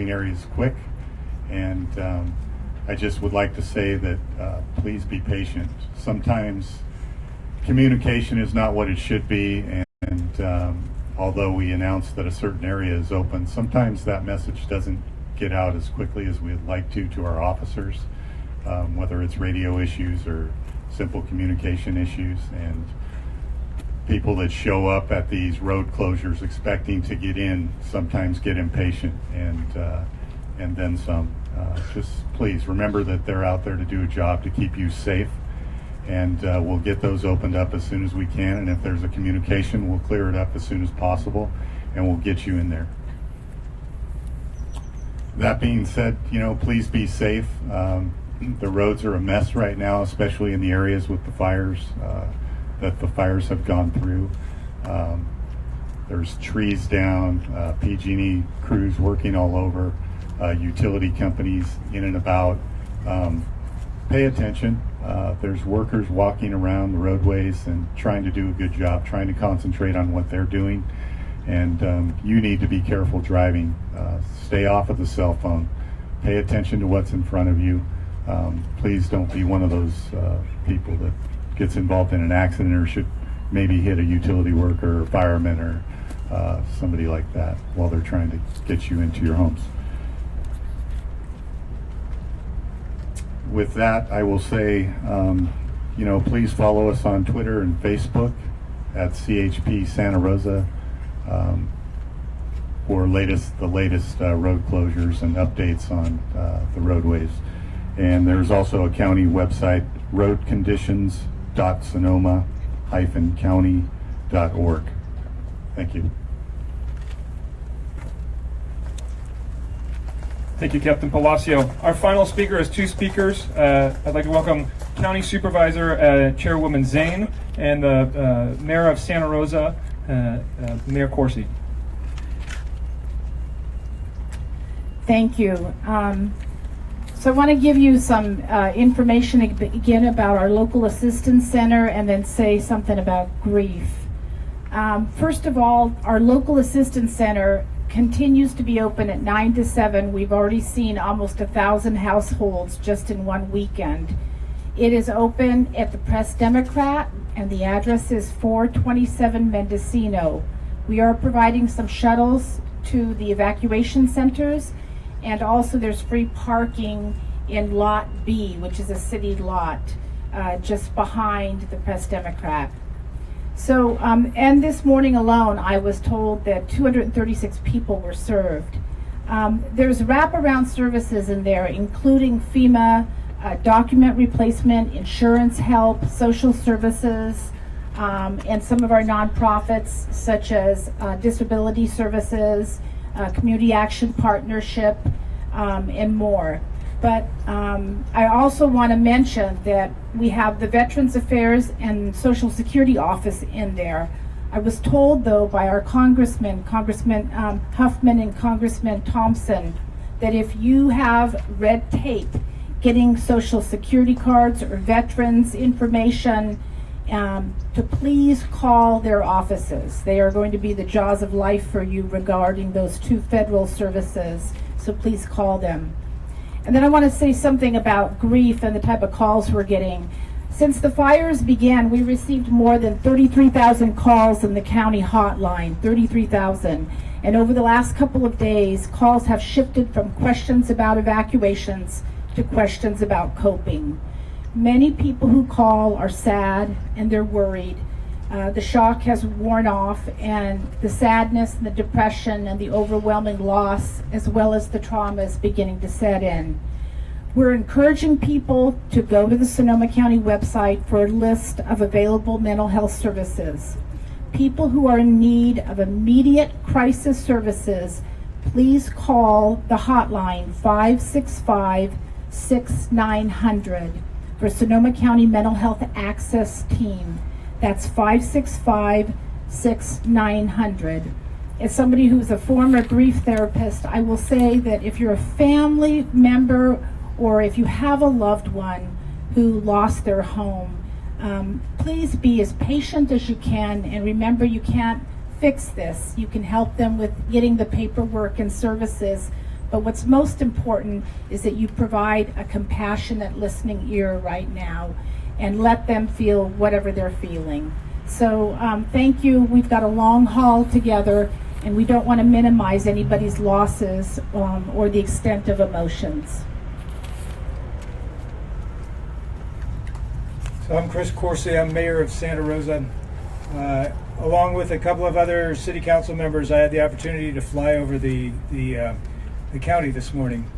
closing areas quick. And I just would like to say that please be patient. Sometimes communication is not what it should be, and although we announce that a certain area is open, sometimes that message doesn't get out as quickly as we'd like to our officers, whether it's radio issues or simple communication issues. And people that show up at these road closures expecting to get in sometimes get impatient, and then some. Just please remember that they're out there to do a job to keep you safe, and we'll get those opened up as soon as we can. And if there's a communication, we'll clear it up as soon as possible, and we'll get you in there. That being said, please be safe. The roads are a mess right now, especially in the areas with the fires that the fires have gone through. There's trees down, PG&E crews working all over, utility companies in and about. Pay attention. There's workers walking around the roadways and trying to do a good job, trying to concentrate on what they're doing. And you need to be careful driving. Stay off of the cell phone. Pay attention to what's in front of you. Please don't be one of those people that gets involved in an accident or should maybe hit a utility worker or fireman or somebody like that while they're trying to get you into your homes. With that, I will say, please follow us on Twitter and Facebook at CHP Santa Rosa for the latest road closures and updates on the roadways. And there's also a county website, roadconditions.sonoma-county.org. Thank you. Thank you, Captain Palacio. Our final speaker is two speakers. I'd like to welcome County Supervisor Chairwoman Zane and the Mayor of Santa Rosa, Mayor Corsi. Thank you. So I want to give you some information again about our local assistance center and then say something about grief. First of all, our local assistance center continues to be open at 9 to 7. We've already seen almost 1,000 households just in one weekend. It is open at the Press Democrat, and the address is 427 Mendocino. We are providing some shuttles to the evacuation centers, and also there's free parking in Lot B, which is a city lot just behind the Press Democrat. So, and this morning alone, I was told that 236 people were served. There's wraparound services in there, including FEMA, document replacement, insurance help, social services, and some of our nonprofits, such as disability services, community action partnership, and more. But I also want to mention that we have the Veterans Affairs and Social Security office in there. I was told, though, by our Congressman Huffman and Congressman Thompson, that if you have red tape getting Social Security cards or veterans information, to please call their offices. They are going to be the jaws of life for you regarding those two federal services, so please call them. And then I want to say something about grief and the type of calls we're getting. Since the fires began, we received more than 33,000 calls in the county hotline, 33,000. And over the last couple of days, calls have shifted from questions about evacuations to questions about coping. Many people who call are sad and they're worried. The shock has worn off, and the sadness and the depression and the overwhelming loss, as well as the trauma, is beginning to set in. We're encouraging people to go to the Sonoma County website for a list of available mental health services. People who are in need of immediate crisis services, please call the hotline 565-6900 for Sonoma County Mental Health Access Team. That's 565-6900. As somebody who's a former grief therapist, I will say that if you're a family member or if you have a loved one who lost their home, please be as patient as you can, and remember, you can't fix this. You can help them with getting the paperwork and services, But what's most important is that you provide a compassionate listening ear right now and let them feel whatever they're feeling. So thank you. We've got a long haul together, and we don't want to minimize anybody's losses or the extent of emotions. So I'm Chris Corsi. I'm mayor of Santa Rosa. Along with a couple of other city council members, I had the opportunity to fly over the county this morning.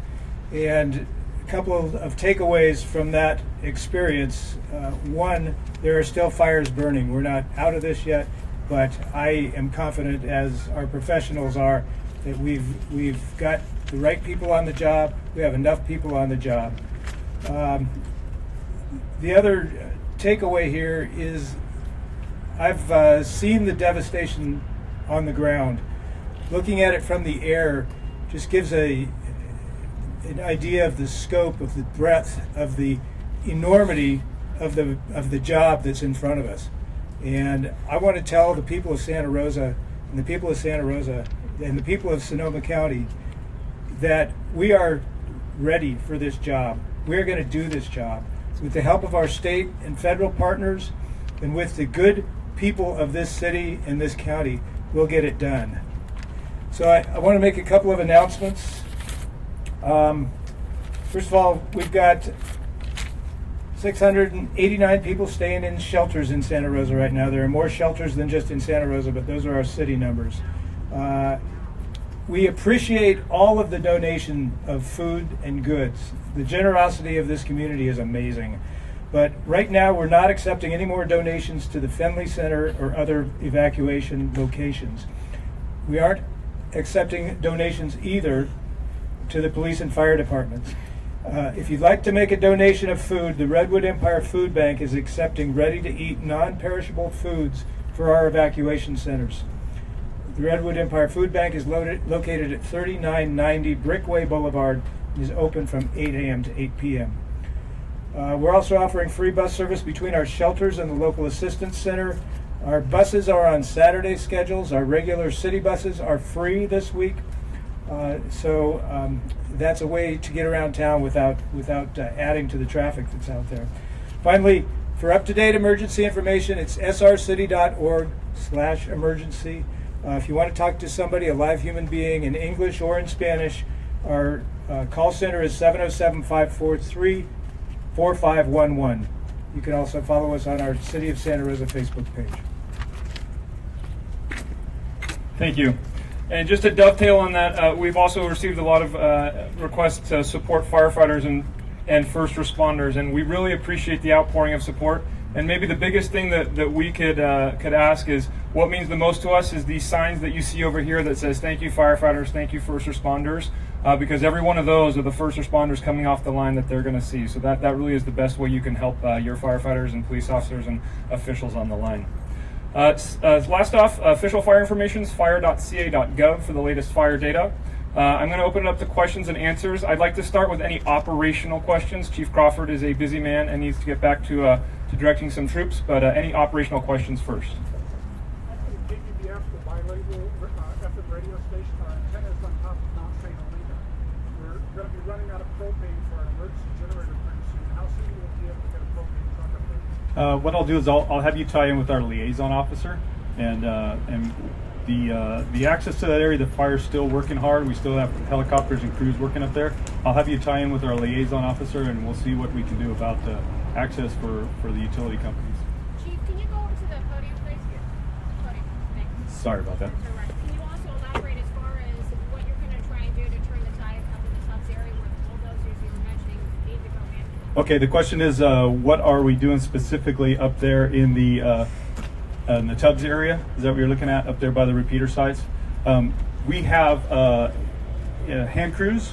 And a couple of takeaways from that experience. One, there are still fires burning. We're not out of this yet, but I am confident, as our professionals are, that we've got the right people on the job. We have enough people on the job. The other takeaway here is I've seen the devastation on the ground. Looking at it from the air just gives an idea of the scope, of the breadth, of the enormity of the job that's in front of us. And I want to tell the people of Santa Rosa and the people of Santa Rosa and the people of Sonoma County that we are ready for this job. We're going to do this job. With the help of our state and federal partners and with the good people of this city and this county, we'll get it done. So I want to make a couple of announcements. First of all, we've got 689 people staying in shelters in Santa Rosa right now. There are more shelters than just in Santa Rosa, but those are our city numbers. We appreciate all of the donation of food and goods. The generosity of this community is amazing. But right now, we're not accepting any more donations to the Finley Center or other evacuation locations. We aren't accepting donations either to the police and fire departments. If you'd like to make a donation of food, the Redwood Empire Food Bank is accepting ready-to-eat, non-perishable foods for our evacuation centers. The Redwood Empire Food Bank is located at 3990 Brickway Boulevard and is open from 8 a.m. to 8 p.m. We're also offering free bus service between our shelters and the local assistance center. Our buses are on Saturday schedules. Our regular city buses are free this week. So that's a way to get around town without adding to the traffic that's out there. Finally, for up-to-date emergency information, it's srcity.org/emergency. If you want to talk to somebody, a live human being, in English or in Spanish, our call center is 707-543-4511. You can also follow us on our City of Santa Rosa Facebook page. Thank you. And just to dovetail on that, we've also received a lot of requests to support firefighters and first responders, and we really appreciate the outpouring of support. And maybe the biggest thing that we could ask is, what means the most to us is these signs that you see over here that says, "Thank you firefighters, thank you first responders," because every one of those are the first responders coming off the line that they're going to see. So that really is the best way you can help your firefighters and police officers and officials on the line. Last off, official fire information is fire.ca.gov for the latest fire data. I'm going to open it up to questions and answers. I'd like to start with any operational questions. Chief Crawford is a busy man and needs to get back to directing some troops, but any operational questions first. KPBF, the bilingual FM radio station, our antennas on top of Mount St. Helena. We're going to be running out of propane for an emergency generator pretty soon. How soon will we be able to get a propane truck up there? What I'll do is I'll have you tie in with our liaison officer, and the access to that area, the fire's still working hard. We still have helicopters and crews working up there. I'll have you tie in with our liaison officer, and we'll see what we can do about the access for the utility companies. Chief, can you go over to the podium, please? Podium. Thanks. Sorry about that. That's all right. Can you also elaborate as far as what you're going to try and do to turn the tide up in the Tubbs area where the bulldozers you were mentioning need to go in? Okay, the question is, what are we doing specifically up there in the Tubbs area? Is that what you're looking at up there by the repeater sites? We have hand crews,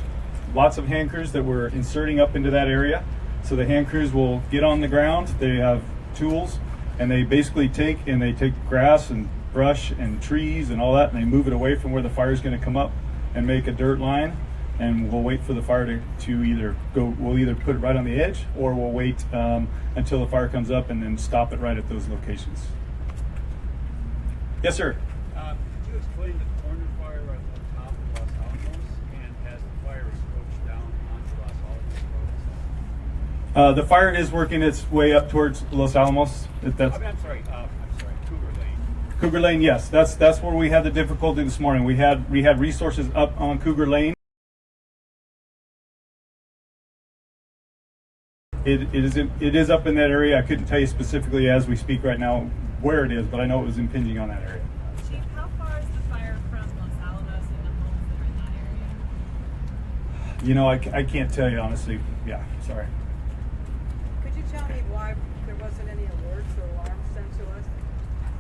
lots of hand crews that we're inserting up into that area. So the hand crews will get on the ground. They have tools, and they basically take grass and brush and trees and all that, and they move it away from where the fire is going to come up and make a dirt line. And we'll wait for the fire to either go. We'll either put it right on the edge, or we'll wait until the fire comes up and then stop it right at those locations. Yes, sir. Could you explain the corner fire at the top of Los Alamos, and has the fire The fire is working its way up towards Los Alamos. That's I'm sorry, Cougar Lane. Cougar Lane. Yes, that's where we had the difficulty this morning. We had resources up on Cougar Lane. It is up in that area. I couldn't tell you specifically as we speak right now where it is, but I know it was impinging on that area. Chief, how far is the fire from Los Alamos and the homes that are in that area? You know, I can't tell you honestly. Yeah, sorry. Could you tell me why there wasn't any alerts or alarms sent to us?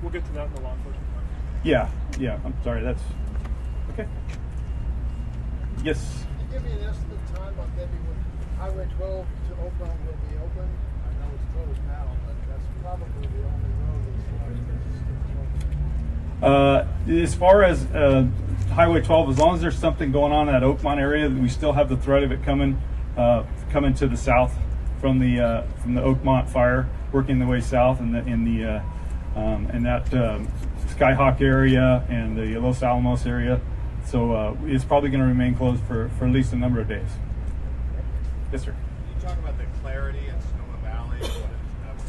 We'll get to that in the law enforcement part. Yeah. I'm sorry. That's okay. Yes. Can you give me an estimate time on maybe when Highway 12 to Oakland will be open? I know it's closed now, but that's probably the only road that's As far as Highway 12, as long as there's something going on in that Oakmont area, we still have the threat of it coming to the south from the Oakmont fire, working the way south in that Skyhawk area and the Los Alamos area. So it's probably going to remain closed for at least a number of days. Yes, sir. Can you talk about the clarity in Sonoma Valley? What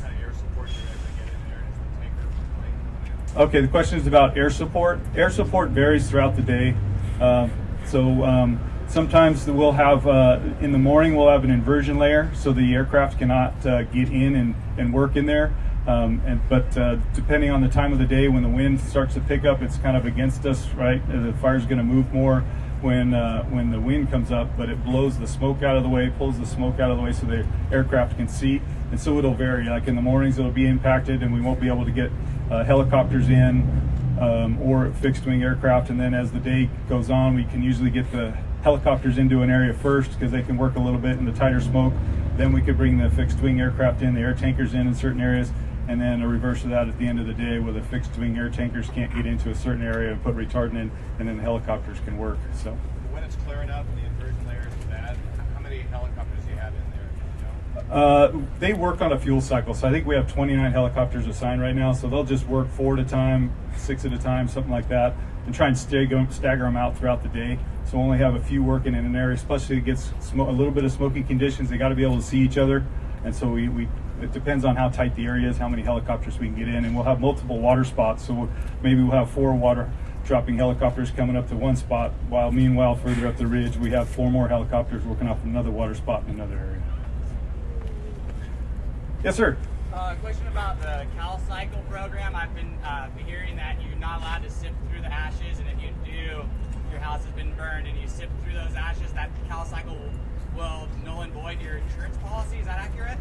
kind of air support you're able to get in there? And is the tanker plane coming in? Okay, the question is about air support. Air support varies throughout the day. Sometimes we'll have, in the morning, we'll have an inversion layer, so the aircraft cannot get in and work in there. But depending on the time of the day, when the wind starts to pick up, it's kind of against us, right? The fire's going to move more when the wind comes up, but it blows the smoke out of the way, pulls the smoke out of the way so the aircraft can see. And so it'll vary. Like in the mornings, it'll be impacted, and we won't be able to get helicopters in or fixed wing aircraft. And then as the day goes on, we can usually get the helicopters into an area first because they can work a little bit in the tighter smoke. Then we could bring the fixed wing aircraft in, the air tankers in certain areas, and then a reverse of that at the end of the day where the fixed wing air tankers can't get into a certain area and put retardant in, and then the helicopters can work. So When it's clearing up and the inversion layer is bad, how many helicopters do you have in there? Do you know? they work on a fuel cycle. So I think we have 29 helicopters assigned right now. So they'll just work 4 at a time, 6 at a time, something like that, and try and stagger them out throughout the day. So only have a few working in an area, especially it gets a little bit of smoky conditions. They got to be able to see each other, and so it depends on how tight the area is, how many helicopters we can get in, and we'll have multiple water spots. So maybe we'll have 4 water dropping helicopters coming up to one spot, while meanwhile further up the ridge we have 4 more helicopters working off another water spot in another area. Yes, sir. Question about the Cal Cycle program. I've been hearing that you're not allowed to sift through the ashes, and if you do, your house has been burned, and you sift through those ashes, that Cal Cycle will null and void your insurance policy. Is that accurate?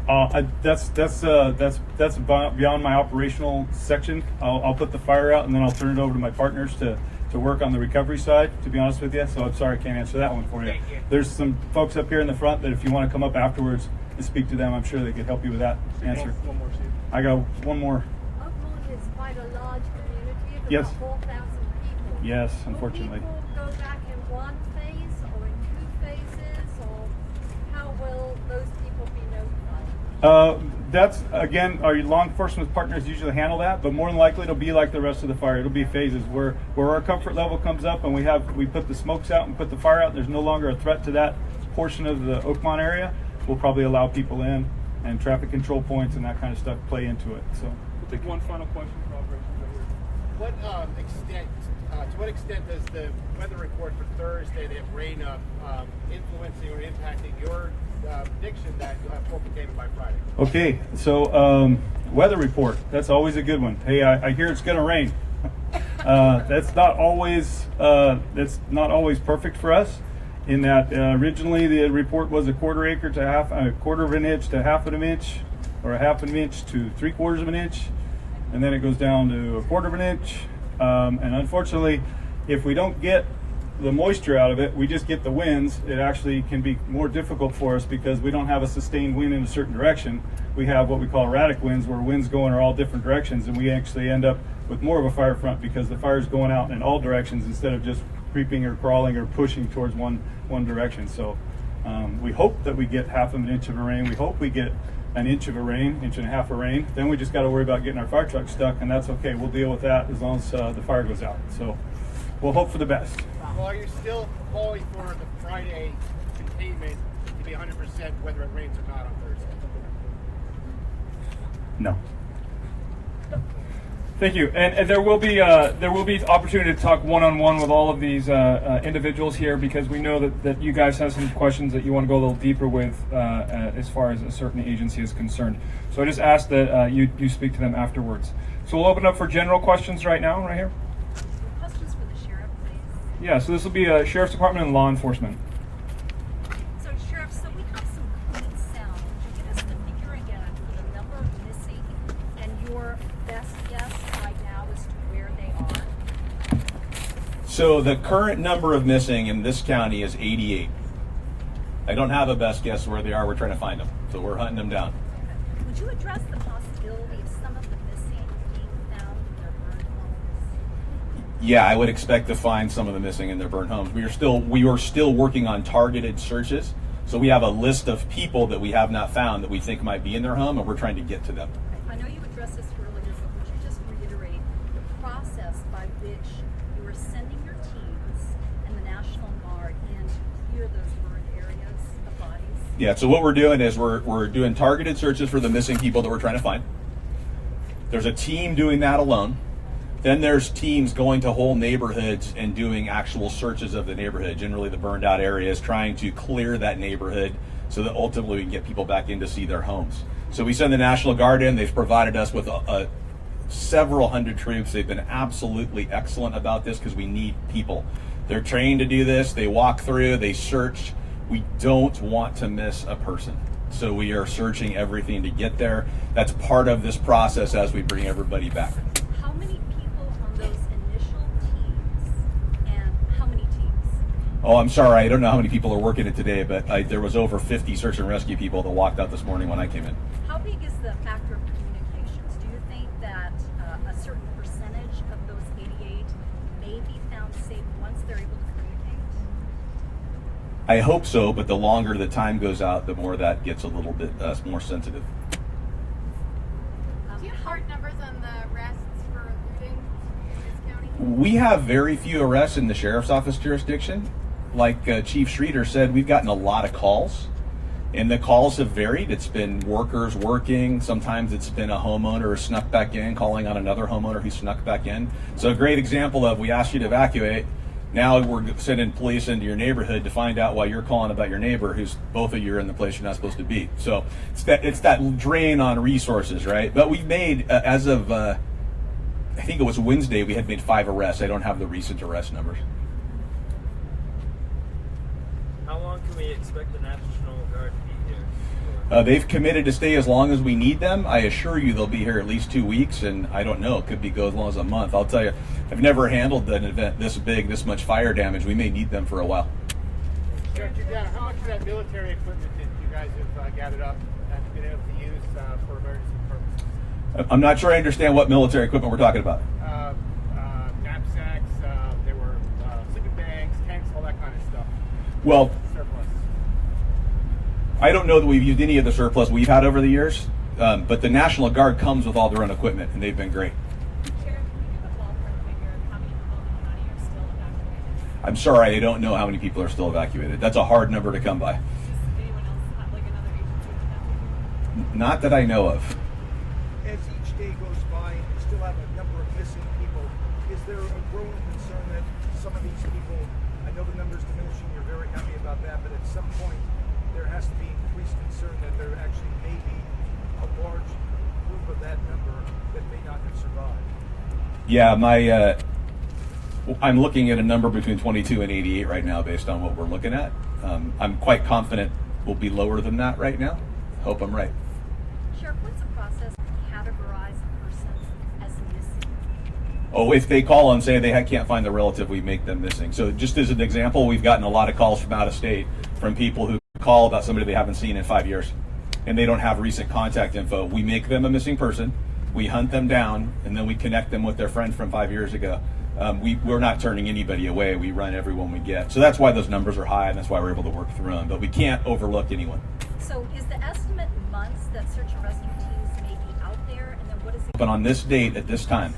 That's beyond my operational section. I'll put the fire out, and then I'll turn it over to my partners to work on the recovery side, to be honest with you. So I'm sorry I can't answer that one for you. Thank you. There's some folks up here in the front that if you want to come up afterwards and speak to them, I'm sure they could help you with that answer. One more, Steve. I got one more. Oakmont is quite a large community of Yes. about 4,000 people. Yes, unfortunately. Will people go back in one phase or in 2 phases, or how will those people be notified? That's, again, our law enforcement partners usually handle that, but more than likely it'll be like the rest of the fire. It'll be phases where our comfort level comes up and we put the smokes out and put the fire out, and there's no longer a threat to that portion of the Oakmont area. We'll probably allow people in, and traffic control points and that kind of stuff play into it. So We'll take one final question for operations right here. to what extent does the weather report for Thursday, they have rain influencing or impacting your prediction that you'll have full containment by Friday? okay, so weather report, that's always a good one. Hey, I hear it's going to rain. That's not always perfect for us, in that originally the report was a quarter of an inch to half of an inch, or a half an inch to 3/4 of an inch, and then it goes down to a quarter of an inch. And unfortunately, if we don't get the moisture out of it, we just get the winds, it actually can be more difficult for us because we don't have a sustained wind in a certain direction. We have what we call erratic winds, where winds go in all different directions, and we actually end up with more of a fire front because the fire is going out in all directions instead of just creeping or crawling or pushing towards one direction. So we hope that we get half of an inch of a rain. We hope we get an inch of a rain, inch and a half of rain. Then we just got to worry about getting our fire truck stuck, and that's okay. We'll deal with that as long as the fire goes out. So we'll hope for the best. Well, are you still calling for the Friday containment to to be 100% whether it rains or not on Thursday? No. Thank you. And there will be opportunity to talk one-on-one with all of these individuals here, because we know that you guys have some questions that you want to go a little deeper with as far as a certain agency is concerned. So I just ask that you speak to them afterwards. So we'll open up for general questions right now, right here. Questions for the sheriff, please. Yeah, so this will be Sheriff's Department and law enforcement. So, Sheriff, so we have some clean sound. Could you give us the figure again for the number of missing and your best guess right now as to where they are? So the current number of missing in this county is 88. I don't have a best guess where they are. We're trying to find them. So we're hunting them down. Would you address the possibility of some of the missing being found in their burned homes? Yeah, I would expect to find some of the missing in their burned homes. We are still working on targeted searches. So we have a list of people that we have not found that we think might be in their home, and we're trying to get to them. I know you addressed this earlier, but would you just reiterate the process by which you are sending your teams and the National Guard in to clear those burned areas of bodies? Yeah, so what we're doing is we're doing targeted searches for the missing people that we're trying to find. There's a team doing that alone. Then there's teams going to whole neighborhoods and doing actual searches of the neighborhood, generally the burned out areas, trying to clear that neighborhood so that ultimately we can get people back in to see their homes. So we send the National Guard in. They've provided us with several hundred troops. They've been absolutely excellent about this because we need people. They're trained to do this. They walk through, they search. We don't want to miss a person. So we are searching everything to get there. That's part of this process as we bring everybody back. How many people on those initial teams and how many teams? Oh, I'm sorry. I don't know how many people are working it today, but there was over 50 search and rescue people that walked out this morning when I came in. How big is the factor of communications? Do you think that a certain percentage of those 88 may be found safe once they're able to communicate? I hope so, but the longer the time goes out, the more that gets a little bit more sensitive. Do you have hard numbers on the arrests for looting in this county? We have very few arrests in the sheriff's office jurisdiction. Like Chief Schreeder said, we've gotten a lot of calls, and the calls have varied. It's been workers working. Sometimes it's been a homeowner who snuck back in, calling on another homeowner who snuck back in. So a great example of we asked you to evacuate. Now we're sending police into your neighborhood to find out why you're calling about your neighbor, who's both of you are in the place you're not supposed to be. So it's that drain on resources, right? But we've made, as of, I think it was Wednesday, we had made 5 arrests. I don't have the recent arrest numbers. How long can we expect the National Guard to be here? They've committed to stay as long as we need them. I assure you they'll be here at least 2 weeks, and I don't know, it could go as long as a month. I'll tell you, I've never handled an event this big, this much fire damage. We may need them for a while. Sheriff, how much of that military equipment did you guys have gathered up and been able to use for emergency purposes? I'm not sure I understand what military equipment we're talking about. Knapsacks, there were sleeping bags, tanks, all that kind of stuff. Well, Surplus. I don't know that we've used any of the surplus we've had over the years, but the National Guard comes with all their own equipment, and they've been great. Sheriff, can you give a ballpark figure of how many people in the county are still evacuated? I'm sorry, I don't know how many people are still evacuated. That's a hard number to come by. Does anyone else have like another agency with that figure? Not that I know of. As each day goes by and you still have a number of missing people, is there a growing concern that some of these people, I know the number's diminishing, you're very happy about that, but at some point there has to be increased concern that there actually may be a large group of that number that may not have survived? Yeah, I'm looking at a number between 22 and 88 right now based on what we're looking at. I'm quite confident we'll be lower than that right now. Hope I'm right. Sheriff, what's the process to categorize a person as missing? Oh, if they call and say they can't find the relative, we make them missing. So just as an example, we've gotten a lot of calls from out of state from people who call about somebody they haven't seen in 5 years and they don't have recent contact info. We make them a missing person, we hunt them down, and then we connect them with their friend from 5 years ago. We're not turning anybody away. We run everyone we get. So that's why those numbers are high, and that's why we're able to work through them. But we can't overlook anyone. So is the estimate months that search and rescue teams may be out there, and then what is it? But on this date, at this time,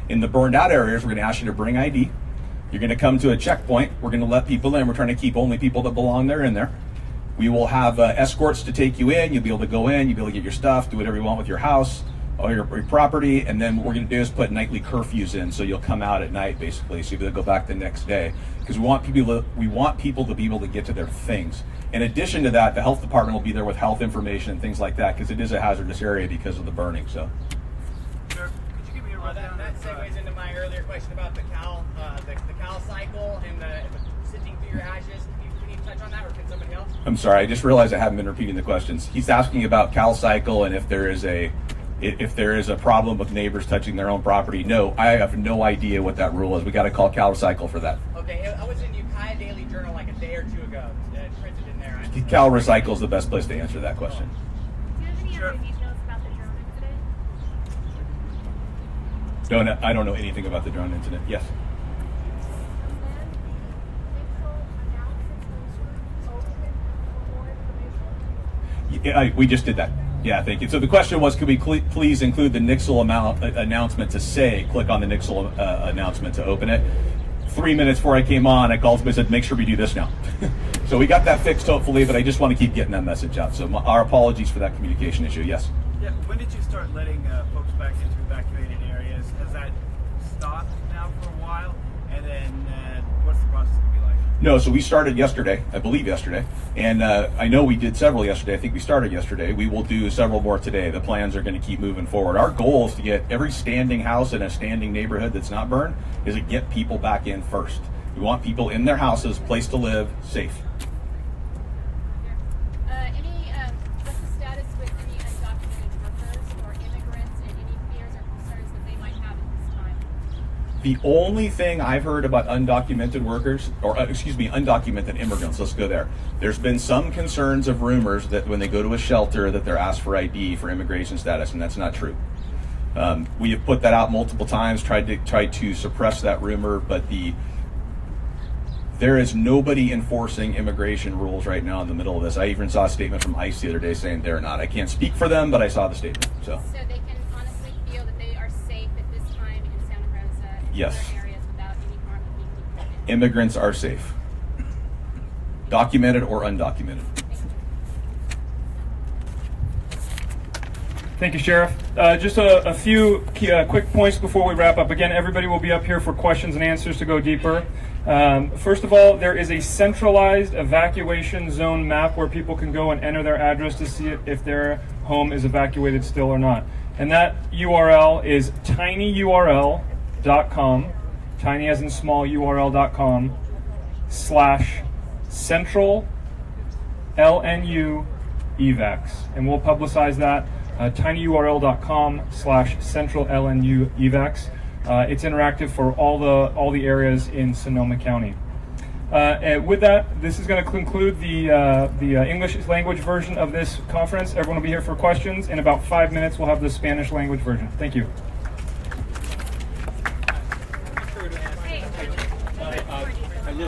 in the burned out areas, we're going to ask you to bring ID. You're going to come to a checkpoint. We're going to let people in. We're trying to keep only people that belong there in there. We will have escorts to take you in. You'll be able to go in. You'll be able to get your stuff, do whatever you want with your house or your property. And then what we're going to do is put nightly curfews in, so you'll come out at night, basically. So you'll be able to go back the next day, because we want people to be able to get to their things. In addition to that, the health department will be there with health information and things like that, because it is a hazardous area because of the burning. So. Sir, could you give me a rundown? That segues into my earlier question about the Cal cycle and the sifting through your ashes. Can you touch on that, or can somebody else? I'm sorry, I just realized I haven't been repeating the questions. He's asking about Cal Cycle and if there is a problem with neighbors touching their own property. No, I have no idea what that rule is. We got to call Cal Cycle for that. Okay, I was in Ukiah Daily Journal like a day or two ago. It's printed in there. Cal Recycle is the best place to answer that question. Do you have any other details about the drone incident? I don't know anything about the drone incident. Yes. Yeah, we just did that. Yeah, thank you. So the question was, could we please include the Nixle announcement to say, click on the Nixle announcement to open it. 3 minutes before I came on, I called somebody and said, make sure we do this now. So we got that fixed, hopefully, but I just want to keep getting that message out. So our apologies for that communication issue. Yes. Yeah, when did you start letting folks back into evacuated areas? Has that stopped now for a while? And then what's the process going to be like? No, so we started yesterday, I believe yesterday, and I know we did several yesterday. I think we started yesterday. We will do several more today. The plans are going to keep moving forward. Our goal is to get every standing house in a standing neighborhood that's not burned, is to get people back in first. We want people in their houses, place to live, safe. What's the status with any undocumented workers or immigrants, and any fears or concerns that they might have at this time? The only thing I've heard about undocumented workers, or undocumented immigrants, let's go there. There's been some concerns of rumors that when they go to a shelter that they're asked for ID for immigration status, and that's not true. We have put that out multiple times, tried to suppress that rumor, but there is nobody enforcing immigration rules right now in the middle of this. I even saw a statement from ICE the other day saying they're not. I can't speak for them, but I saw the statement. So they can honestly feel that they are safe at this time in Santa Rosa and yes. other areas without any harm being reported. Immigrants are safe, documented or undocumented. Thank you, Sheriff. Just a few quick points before we wrap up. Again, everybody will be up here for questions and answers to go deeper. First of all, there is a centralized evacuation zone map where people can go and enter their address to see if their home is evacuated still or not. And that URL is tinyurl.com, tiny as in small url.com, /central LNU evacs. And we'll publicize that. tinyurl.com /central LNU evacs. It's interactive for all the areas in Sonoma County. And with that, this is going to conclude the English language version of this conference. Everyone will be here for questions. In about 5 minutes, we'll have the Spanish language version. Thank you.